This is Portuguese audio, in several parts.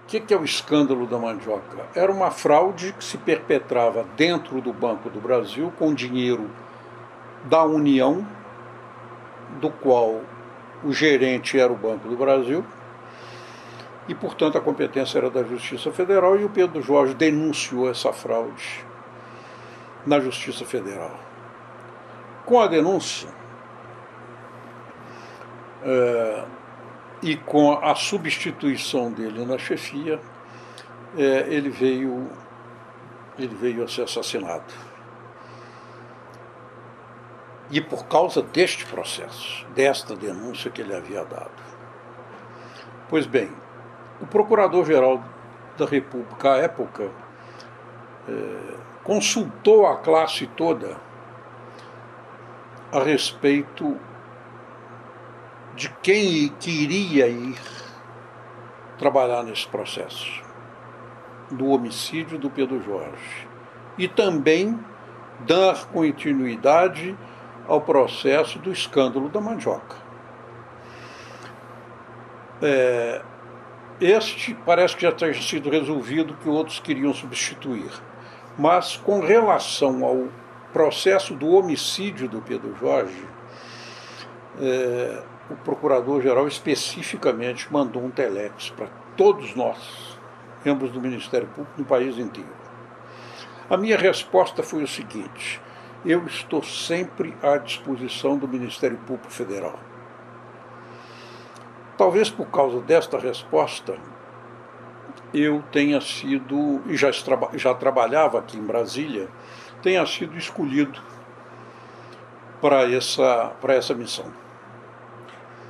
que é o escândalo da mandioca? Era uma fraude que se perpetrava dentro do Banco do Brasil com dinheiro da União, do qual o gerente era o Banco do Brasil, e, portanto, a competência era da Justiça Federal, e o Pedro Jorge denunciou essa fraude na Justiça Federal. Com a denúncia e com a substituição dele na chefia, ele veio a ser assassinado. E por causa deste processo, desta denúncia que ele havia dado. Pois bem, o Procurador-Geral da República, à época, consultou a classe toda a respeito de quem iria ir trabalhar nesse processo do homicídio do Pedro Jorge e também dar continuidade ao processo do escândalo da mandioca. Este parece que já tinha sido resolvido, que outros queriam substituir. Mas com relação ao processo do homicídio do Pedro Jorge, o Procurador-Geral especificamente mandou um telex para todos nós, membros do Ministério Público, no país inteiro. A minha resposta foi o seguinte: eu estou sempre à disposição do Ministério Público Federal. Talvez por causa desta resposta, eu tenha sido, e já trabalhava aqui em Brasília, tenha sido escolhido para essa missão.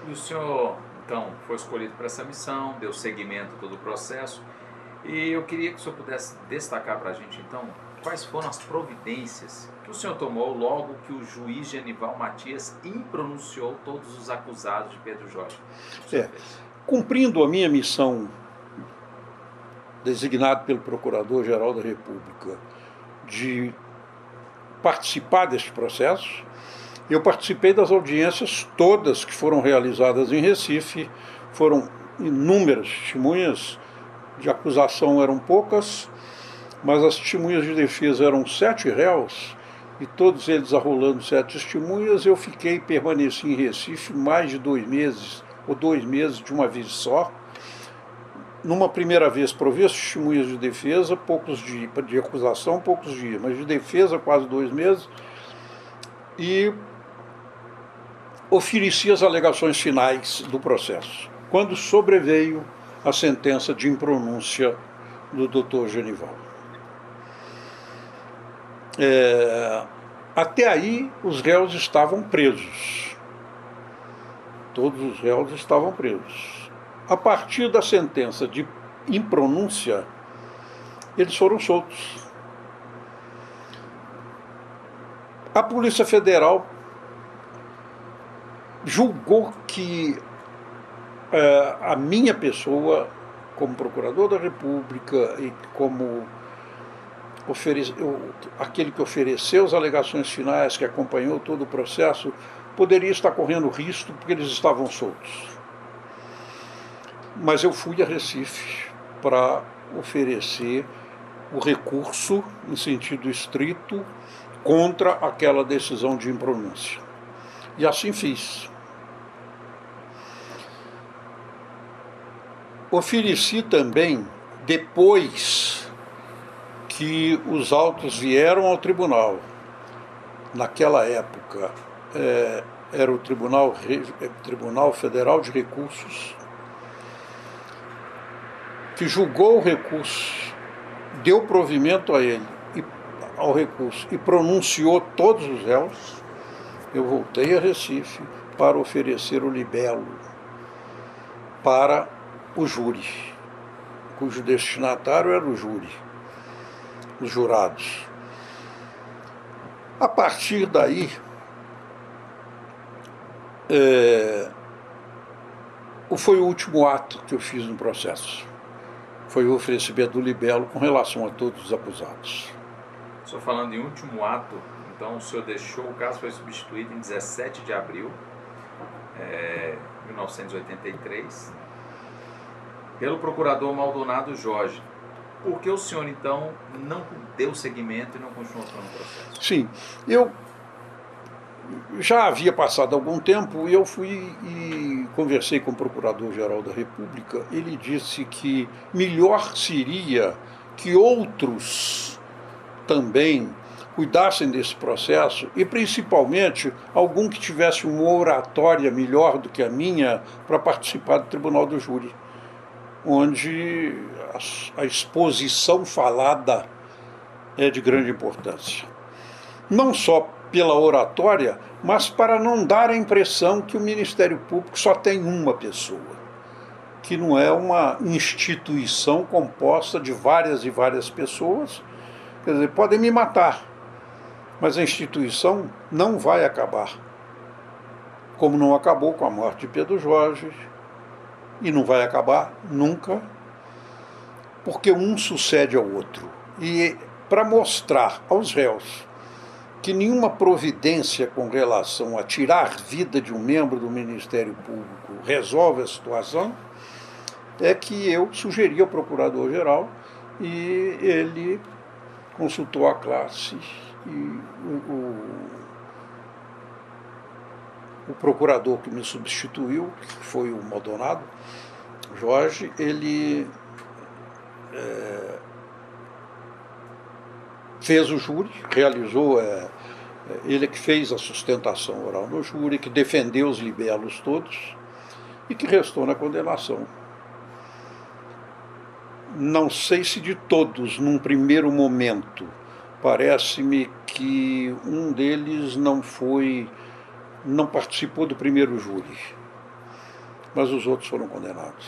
E o senhor, então, foi escolhido para essa missão, deu seguimento a todo o processo, e eu queria que o senhor pudesse destacar para a gente, então, quais foram as providências que o senhor tomou logo que o juiz Genival Matias impronunciou todos os acusados de Pedro Jorge. Cumprindo a minha missão, designado pelo Procurador-Geral da República, de participar deste processo, eu participei das audiências todas que foram realizadas em Recife. Foram inúmeras testemunhas, de acusação eram poucas, mas as testemunhas de defesa eram 7 réus, e todos eles arrolando 7 testemunhas. Eu permaneci em Recife mais de 2 meses, ou 2 meses de uma vez só. Numa primeira vez provei as testemunhas de defesa, poucos dias, de acusação, poucos dias, mas de defesa quase 2 meses, e ofereci as alegações finais do processo, quando sobreveio a sentença de impronúncia do Dr. Genival. Até aí, os réus estavam presos. Todos os réus estavam presos. A partir da sentença de impronúncia, eles foram soltos. A Polícia Federal julgou que a minha pessoa, como Procurador da República e como aquele que ofereceu as alegações finais, que acompanhou todo o processo, poderia estar correndo risco porque eles estavam soltos. Mas eu fui a Recife para oferecer o recurso, em sentido estrito, contra aquela decisão de impronúncia. E assim fiz. Ofereci também, depois que os autos vieram ao tribunal, naquela época era o Tribunal Federal de Recursos, que julgou o recurso, deu provimento a ele, ao recurso, e pronunciou todos os réus. Eu voltei a Recife para oferecer o libelo para o júri, cujo destinatário era o júri, os jurados. A partir daí, foi o último ato que eu fiz no processo. Foi o oferecimento do libelo com relação a todos os acusados. Só falando em último ato, então o senhor deixou, o caso foi substituído em 17 de abril de 1983. pelo procurador Maldonado Jorge. Por que o senhor, então, não deu seguimento e não continuou no processo? Sim, eu já havia passado algum tempo e eu fui e conversei com o Procurador-Geral da República. Ele disse que melhor seria que outros também cuidassem desse processo e principalmente algum que tivesse uma oratória melhor do que a minha para participar do Tribunal do Júri, onde a exposição falada é de grande importância. Não só pela oratória, mas para não dar a impressão que o Ministério Público só tem uma pessoa, que não é uma instituição composta de várias e várias pessoas. Quer dizer, podem me matar, mas a instituição não vai acabar, como não acabou com a morte de Pedro Jorge, e não vai acabar nunca, porque um sucede ao outro. E para mostrar aos réus que nenhuma providência com relação a tirar vida de um membro do Ministério Público resolve a situação, é que eu sugeri ao Procurador-Geral e ele consultou a classe e o procurador que me substituiu, que foi o Maldonado Jorge, ele fez o júri, realizou, ele que fez a sustentação oral no júri, que defendeu os libelos todos e que restou na condenação. Não sei se de todos, num primeiro momento, parece-me que um deles não participou do primeiro júri, mas os outros foram condenados.